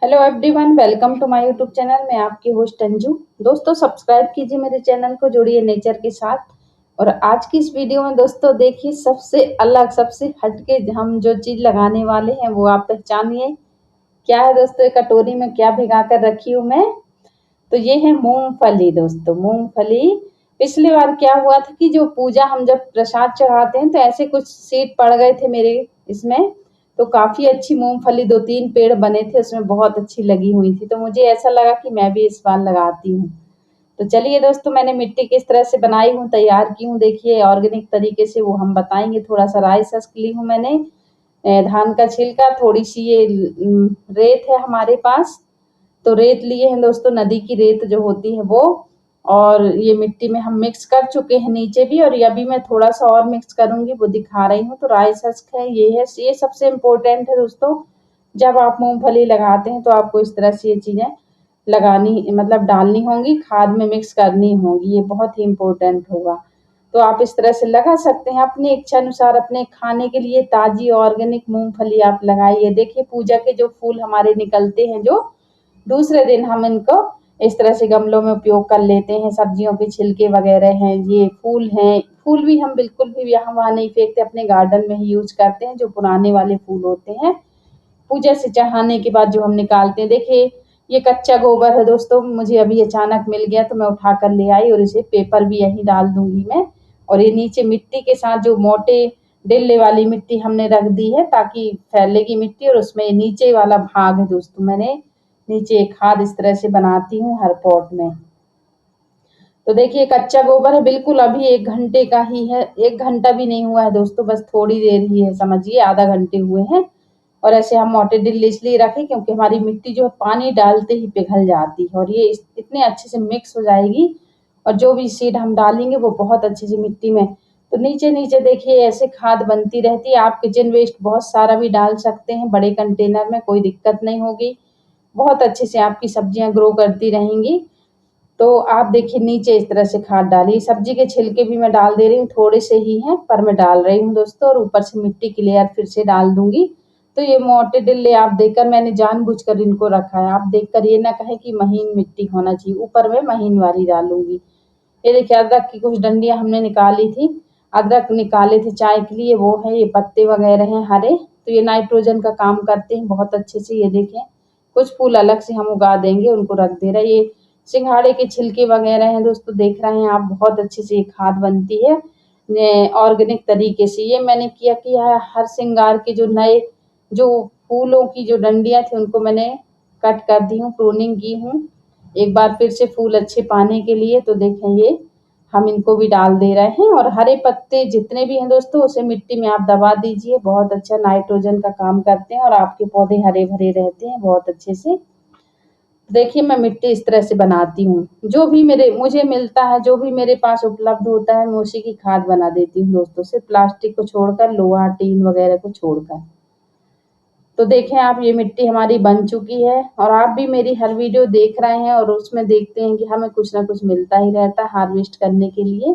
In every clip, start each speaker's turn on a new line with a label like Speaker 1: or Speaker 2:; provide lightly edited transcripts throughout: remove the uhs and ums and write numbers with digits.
Speaker 1: Hello everyone, welcome to my YouTube channel. मैं आपकी host Anju. दोस्तों, सब्सक्राइब कीजिए मेरे चैनल को, जुड़िए नेचर के साथ। और आज की इस वीडियो में दोस्तों देखिए, सबसे अलग सबसे हटके हम जो चीज़ लगाने वाले हैं वो आप पहचानिए। क्या है दोस्तों, एक कटोरी में क्या भिगा कर रखी हूँ मैं। तो ये है मूंगफली दोस्तों, मूंगफली। पिछली बार क्या हुआ था कि जो पूजा हम जब प्रसाद चढ़ाते हैं तो ऐसे कुछ सीड पड़ गए थे मेरे इसमें। तो काफी अच्छी मूंगफली 2-3 पेड़ बने थे, उसमें बहुत अच्छी लगी हुई थी। तो मुझे ऐसा लगा कि मैं भी इस बार लगाती हूँ। तो चलिए दोस्तों, मैंने मिट्टी किस तरह से बनाई हूँ, तैयार की हूँ, देखिए ऑर्गेनिक तरीके से वो हम बताएंगे। थोड़ा सा राई सस्क ली हूँ मैंने, धान का छिलका, थोड़ी सी ये रेत है हमारे पास। तो रेत लिए हैं दोस्तों, नदी की रेत जो होती है वो। और ये मिट्टी में हम मिक्स कर चुके हैं नीचे भी, और ये अभी मैं थोड़ा सा और मिक्स करूंगी, वो दिखा रही हूँ। तो राई सस्क है, ये सबसे इम्पोर्टेंट है दोस्तों। जब आप मूंगफली लगाते हैं तो आपको इस तरह से ये चीजें लगानी, मतलब डालनी होंगी, खाद में मिक्स करनी होंगी। ये बहुत ही इम्पोर्टेंट होगा। तो आप इस तरह से लगा सकते हैं अपनी इच्छा अनुसार। अपने खाने के लिए ताजी ऑर्गेनिक मूंगफली आप लगाइए। देखिए, पूजा के जो फूल हमारे निकलते हैं, जो दूसरे दिन हम इनको इस तरह से गमलों में उपयोग कर लेते हैं। सब्जियों के छिलके वगैरह हैं, ये फूल हैं। फूल भी हम बिल्कुल भी यहाँ वहाँ नहीं फेंकते, अपने गार्डन में ही यूज करते हैं, जो पुराने वाले फूल होते हैं। पूजा से चढ़ाने के बाद जो हम निकालते हैं। देखिए, ये कच्चा गोबर है दोस्तों, मुझे अभी अचानक मिल गया तो मैं उठा कर ले आई, और इसे पेपर भी यहीं डाल दूंगी मैं। और ये नीचे मिट्टी के साथ जो मोटे डिल्ले वाली मिट्टी हमने रख दी है ताकि फैलेगी मिट्टी। और उसमें नीचे वाला भाग है दोस्तों, मैंने नीचे खाद इस तरह से बनाती हूँ हर पॉट में। तो देखिए, कच्चा गोबर है बिल्कुल, अभी 1 घंटे का ही है, 1 घंटा भी नहीं हुआ है दोस्तों, बस थोड़ी देर ही है, समझिए आधा घंटे हुए हैं। और ऐसे हम मोटे डिल्ले इसलिए रखें क्योंकि हमारी मिट्टी जो है पानी डालते ही पिघल जाती है, और ये इतने अच्छे से मिक्स हो जाएगी। और जो भी सीड हम डालेंगे वो बहुत अच्छे से मिट्टी में। तो नीचे नीचे देखिए ऐसे खाद बनती रहती है। आप किचन वेस्ट बहुत सारा भी डाल सकते हैं बड़े कंटेनर में, कोई दिक्कत नहीं होगी। बहुत अच्छे से आपकी सब्जियां ग्रो करती रहेंगी। तो आप देखिए, नीचे इस तरह से खाद डालिए। सब्जी के छिलके भी मैं डाल दे रही हूँ, थोड़े से ही हैं पर मैं डाल रही हूँ दोस्तों। और ऊपर से मिट्टी की लेयर फिर से डाल दूंगी। तो ये मोटे डिल्ले आप देखकर, मैंने जानबूझकर इनको रखा है, आप देखकर ये ना कहें कि महीन मिट्टी होना चाहिए, ऊपर में महीन वाली डालूंगी। ये देखिए, अदरक की कुछ डंडियां हमने निकाली थी, अदरक निकाले थे चाय के लिए, वो है। ये पत्ते वगैरह हैं हरे, तो ये नाइट्रोजन का काम करते हैं बहुत अच्छे से। ये देखें, कुछ फूल अलग से हम उगा देंगे, उनको रख दे रहे। ये सिंघाड़े के छिलके वगैरह हैं दोस्तों, देख रहे हैं आप, बहुत अच्छे से ये खाद बनती है ऑर्गेनिक तरीके से। ये मैंने किया है, हर श्रृंगार के जो नए जो फूलों की जो डंडियां थी उनको मैंने कट कर दी हूँ, प्रूनिंग की हूँ एक बार फिर से फूल अच्छे पाने के लिए। तो देखें, ये हम इनको भी डाल दे रहे हैं। और हरे पत्ते जितने भी हैं दोस्तों, उसे मिट्टी में आप दबा दीजिए, बहुत अच्छा नाइट्रोजन का काम करते हैं और आपके पौधे हरे भरे रहते हैं बहुत अच्छे से। देखिए, मैं मिट्टी इस तरह से बनाती हूँ, जो भी मुझे मिलता है, जो भी मेरे पास उपलब्ध होता है, मैं उसी की खाद बना देती हूँ दोस्तों, सिर्फ प्लास्टिक को छोड़कर, लोहा टीन वगैरह को छोड़कर। तो देखें आप, ये मिट्टी हमारी बन चुकी है। और आप भी मेरी हर वीडियो देख रहे हैं और उसमें देखते हैं कि हमें कुछ ना कुछ मिलता ही रहता है हार्वेस्ट करने के लिए।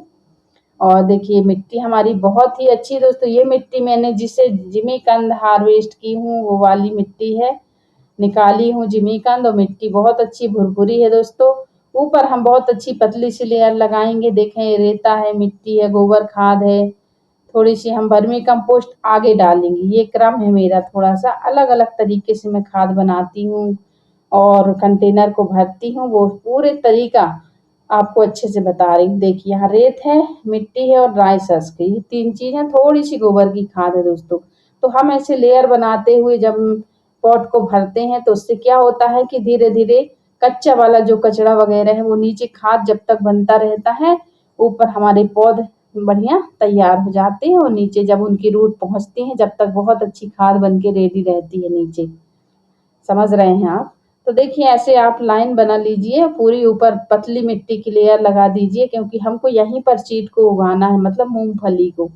Speaker 1: और देखिए, मिट्टी हमारी बहुत ही अच्छी है दोस्तों। ये मिट्टी मैंने जिसे जिमीकंद हार्वेस्ट की हूँ वो वाली मिट्टी है, निकाली हूँ जिमीकंद। और मिट्टी बहुत अच्छी भुरभुरी है दोस्तों। ऊपर हम बहुत अच्छी पतली सी लेयर लगाएंगे। देखें, ये रेता है, मिट्टी है, गोबर खाद है, थोड़ी सी हम वर्मी कंपोस्ट आगे डालेंगे। ये क्रम है मेरा, थोड़ा सा अलग अलग तरीके से मैं खाद बनाती हूँ और कंटेनर को भरती हूँ, वो पूरे तरीका आपको अच्छे से बता रही हूँ। देखिए, यहाँ रेत है, मिट्टी है और ड्राई सस्क, ये 3 चीजें, थोड़ी सी गोबर की खाद है दोस्तों। तो हम ऐसे लेयर बनाते हुए जब पॉट को भरते हैं तो उससे क्या होता है कि धीरे धीरे कच्चा वाला जो कचरा वगैरह है वो नीचे खाद जब तक बनता रहता है, ऊपर हमारे पौधे बढ़िया तैयार हो जाते हैं। और नीचे जब उनकी रूट पहुंचती है, जब तक बहुत अच्छी खाद बन के रेडी रहती है नीचे। समझ रहे हैं आप? तो देखिए, ऐसे आप लाइन बना लीजिए, पूरी ऊपर पतली मिट्टी की लेयर लगा दीजिए, क्योंकि हमको यहीं पर सीड को उगाना है, मतलब मूंगफली को।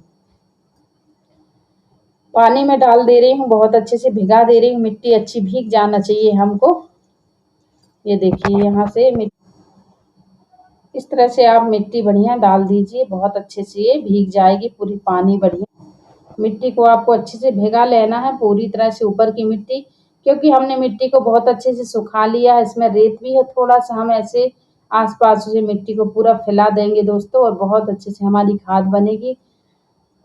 Speaker 1: पानी में डाल दे रही हूँ, बहुत अच्छे से भिगा दे रही हूँ, मिट्टी अच्छी भीग जाना चाहिए हमको। ये देखिए, यहाँ से इस तरह से आप मिट्टी बढ़िया डाल दीजिए, बहुत अच्छे से ये भीग जाएगी पूरी, पानी बढ़िया। मिट्टी को आपको अच्छे से भिगा लेना है पूरी तरह से, ऊपर की मिट्टी। क्योंकि हमने मिट्टी को बहुत अच्छे से सुखा लिया है, इसमें रेत भी है थोड़ा सा, हम ऐसे आसपास से मिट्टी को पूरा फैला देंगे दोस्तों और बहुत अच्छे से हमारी खाद बनेगी।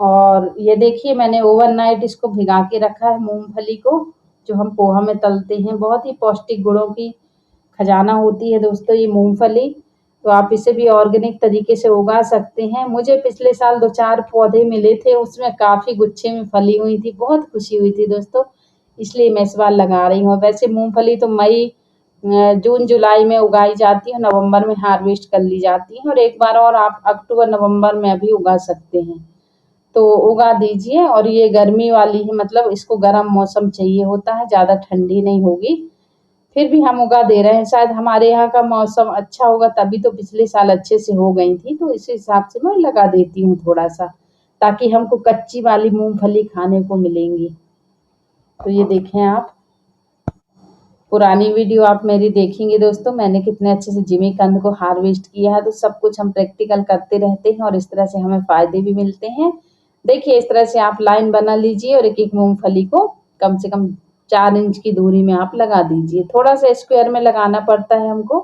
Speaker 1: और ये देखिए मैंने ओवरनाइट इसको भिगा के रखा है मूंगफली को, जो हम पोहा में तलते हैं। बहुत ही पौष्टिक गुणों की खजाना होती है दोस्तों ये मूंगफली। तो आप इसे भी ऑर्गेनिक तरीके से उगा सकते हैं। मुझे पिछले साल 2-4 पौधे मिले थे, उसमें काफ़ी गुच्छे में फली हुई थी, बहुत खुशी हुई थी दोस्तों, इसलिए मैं इस बार लगा रही हूँ। वैसे मूंगफली तो मई जून जुलाई में उगाई जाती है, नवंबर में हार्वेस्ट कर ली जाती है और एक बार और आप अक्टूबर नवंबर में भी उगा सकते हैं। तो उगा दीजिए। और ये गर्मी वाली है, मतलब इसको गर्म मौसम चाहिए होता है, ज़्यादा ठंडी नहीं होगी। फिर भी हम उगा दे रहे हैं, शायद हमारे यहाँ का मौसम अच्छा होगा तभी तो पिछले साल अच्छे से हो गई थी, तो इस हिसाब से मैं लगा देती हूँ थोड़ा सा, ताकि हमको कच्ची वाली मूंगफली खाने को मिलेंगी। तो ये देखें आप, पुरानी वीडियो आप मेरी देखेंगे दोस्तों, मैंने कितने अच्छे से जिमीकंद को हार्वेस्ट किया है। तो सब कुछ हम प्रैक्टिकल करते रहते हैं और इस तरह से हमें फ़ायदे भी मिलते हैं। देखिए इस तरह से आप लाइन बना लीजिए और एक-एक मूंगफली को कम से कम 4 इंच की दूरी में आप लगा दीजिए। थोड़ा सा स्क्वायर में लगाना पड़ता है हमको,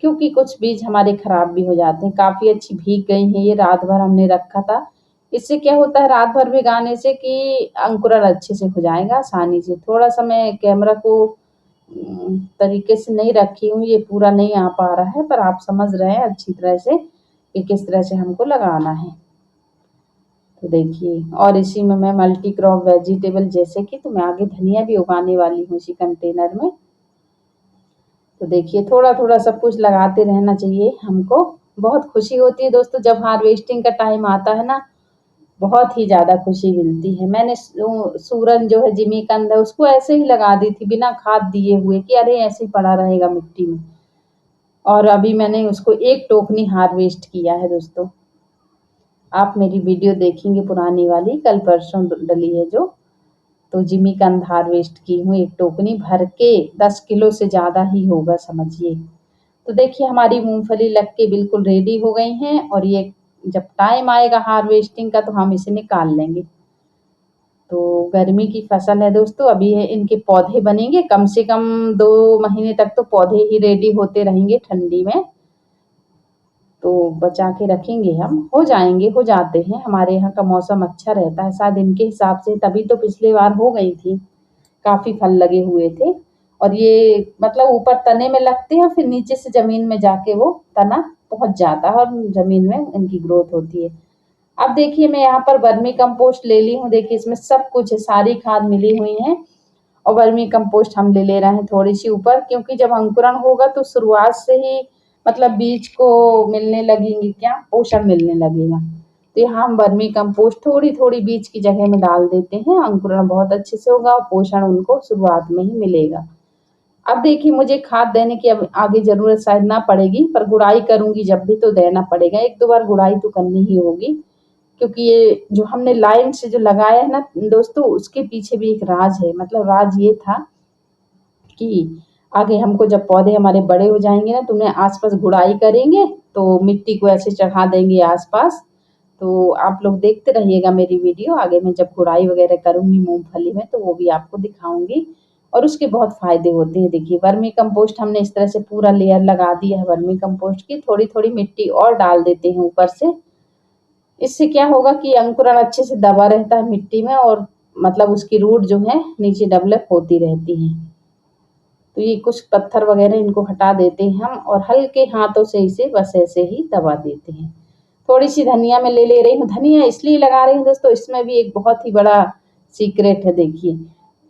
Speaker 1: क्योंकि कुछ बीज हमारे खराब भी हो जाते हैं। काफ़ी अच्छी भीग गई हैं ये, रात भर हमने रखा था। इससे क्या होता है रात भर भिगाने से कि अंकुरण अच्छे से हो जाएगा आसानी से। थोड़ा सा मैं कैमरा को तरीके से नहीं रखी हूँ, ये पूरा नहीं आ पा रहा है, पर आप समझ रहे हैं अच्छी तरह से कि किस तरह से हमको लगाना है। तो देखिए, और इसी में मैं मल्टी क्रॉप वेजिटेबल जैसे कि, तो मैं आगे धनिया भी उगाने वाली हूँ इसी कंटेनर में। तो देखिए थोड़ा थोड़ा सब कुछ लगाते रहना चाहिए हमको। बहुत खुशी होती है दोस्तों जब हार्वेस्टिंग का टाइम आता है ना, बहुत ही ज़्यादा खुशी मिलती है। मैंने सूरन जो है जिमीकंद है उसको ऐसे ही लगा दी थी बिना खाद दिए हुए, कि अरे ऐसे ही पड़ा रहेगा मिट्टी में, और अभी मैंने उसको 1 टोकनी हार्वेस्ट किया है दोस्तों। आप मेरी वीडियो देखेंगे पुरानी वाली, कल परसों डली है जो, तो जिमीकंद हार्वेस्ट की हूँ 1 टोकनी भर के, 10 किलो से ज़्यादा ही होगा समझिए। तो देखिए हमारी मूंगफली लग के बिल्कुल रेडी हो गई हैं और ये जब टाइम आएगा हार्वेस्टिंग का तो हम इसे निकाल लेंगे। तो गर्मी की फसल है दोस्तों, अभी है इनके पौधे बनेंगे, कम से कम 2 महीने तक तो पौधे ही रेडी होते रहेंगे ठंडी में। तो बचा के रखेंगे हम, हो जाएंगे, हो जाते हैं, हमारे यहाँ का मौसम अच्छा रहता है शायद इनके हिसाब से, तभी तो पिछली बार हो गई थी, काफ़ी फल लगे हुए थे। और ये मतलब ऊपर तने में लगते हैं, फिर नीचे से ज़मीन में जाके वो तना पहुँच जाता है और ज़मीन में इनकी ग्रोथ होती है। अब देखिए मैं यहाँ पर वर्मी कंपोस्ट ले ली हूँ, देखिए इसमें सब कुछ है, सारी खाद मिली हुई है। और वर्मी कंपोस्ट हम ले रहे हैं थोड़ी सी ऊपर, क्योंकि जब अंकुरण होगा तो शुरुआत से ही मतलब बीज को मिलने लगेंगी क्या, पोषण मिलने लगेगा। तो यहाँ हम वर्मी कंपोस्ट थोड़ी थोड़ी बीज की जगह में डाल देते हैं, अंकुरण बहुत अच्छे से होगा और पोषण उनको शुरुआत में ही मिलेगा। अब देखिए मुझे खाद देने की अब आगे ज़रूरत शायद ना पड़ेगी, पर गुड़ाई करूँगी जब भी तो देना पड़ेगा, 1-2 बार गुड़ाई तो करनी ही होगी। क्योंकि ये जो हमने लाइन से जो लगाया है ना दोस्तों, उसके पीछे भी एक राज है। मतलब राज ये था कि आगे हमको जब पौधे हमारे बड़े हो जाएंगे ना, तो उन्हें आसपास गुड़ाई करेंगे, तो मिट्टी को ऐसे चढ़ा देंगे आसपास। तो आप लोग देखते रहिएगा मेरी वीडियो, आगे मैं जब गुड़ाई वगैरह करूँगी मूंगफली में तो वो भी आपको दिखाऊंगी। और उसके बहुत फ़ायदे होते हैं। देखिए वर्मी कंपोस्ट हमने इस तरह से पूरा लेयर लगा दिया है वर्मी कंपोस्ट की, थोड़ी थोड़ी मिट्टी और डाल देते हैं ऊपर से। इससे क्या होगा कि अंकुरण अच्छे से दबा रहता है मिट्टी में और मतलब उसकी रूट जो है नीचे डेवलप होती रहती है। तो ये कुछ पत्थर वगैरह इनको हटा देते हैं हम और हल्के हाथों से इसे बस ऐसे ही दबा देते हैं। थोड़ी सी धनिया मैं ले रही हूँ, धनिया इसलिए लगा रही हूँ दोस्तों, इसमें भी एक बहुत ही बड़ा सीक्रेट है। देखिए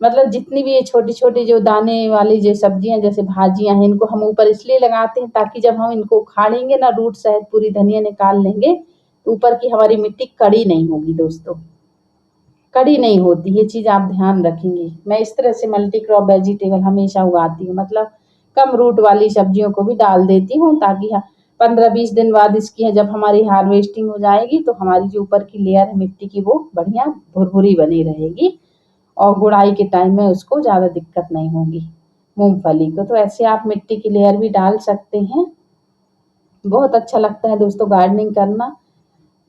Speaker 1: मतलब जितनी भी ये छोटी छोटी जो दाने वाली जो सब्जियां जैसे भाजियां हैं, इनको हम ऊपर इसलिए लगाते हैं ताकि जब हम इनको उखाड़ेंगे ना, रूट सहित पूरी धनिया निकाल लेंगे, तो ऊपर की हमारी मिट्टी कड़ी नहीं होगी दोस्तों, कड़ी नहीं होती। ये चीज़ आप ध्यान रखेंगे। मैं इस तरह से मल्टी क्रॉप वेजिटेबल हमेशा उगाती हूँ, मतलब कम रूट वाली सब्जियों को भी डाल देती हूँ, ताकि 15-20 दिन बाद इसकी जब हमारी हार्वेस्टिंग हो जाएगी तो हमारी जो ऊपर की लेयर है मिट्टी की वो बढ़िया भुरभुरी बनी रहेगी और गुड़ाई के टाइम में उसको ज़्यादा दिक्कत नहीं होगी मूंगफली को। तो ऐसे आप मिट्टी की लेयर भी डाल सकते हैं। बहुत अच्छा लगता है दोस्तों गार्डनिंग करना।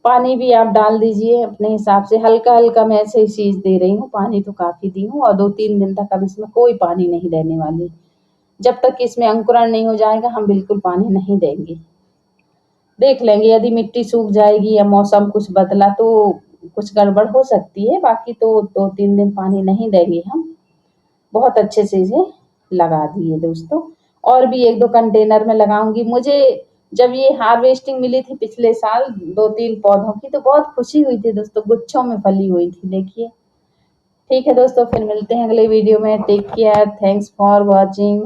Speaker 1: पानी भी आप डाल दीजिए अपने हिसाब से, हल्का हल्का मैं ऐसे ही सींच दे रही हूँ, पानी तो काफी दी हूँ। और 2-3 दिन तक अब इसमें कोई पानी नहीं देने वाली। जब तक कि इसमें अंकुरण नहीं हो जाएगा हम बिल्कुल पानी नहीं देंगे। देख लेंगे यदि मिट्टी सूख जाएगी या मौसम कुछ बदला तो कुछ गड़बड़ हो सकती है, बाकी तो 2-3 दिन पानी नहीं देंगे हम। बहुत अच्छे से इसे लगा दिए दोस्तों, और भी 1-2 कंटेनर में लगाऊंगी। मुझे जब ये हार्वेस्टिंग मिली थी पिछले साल 2-3 पौधों की, तो बहुत खुशी हुई थी दोस्तों, गुच्छों में फली हुई थी देखिए। ठीक है दोस्तों, फिर मिलते हैं अगले वीडियो में। Take care, thanks for watching.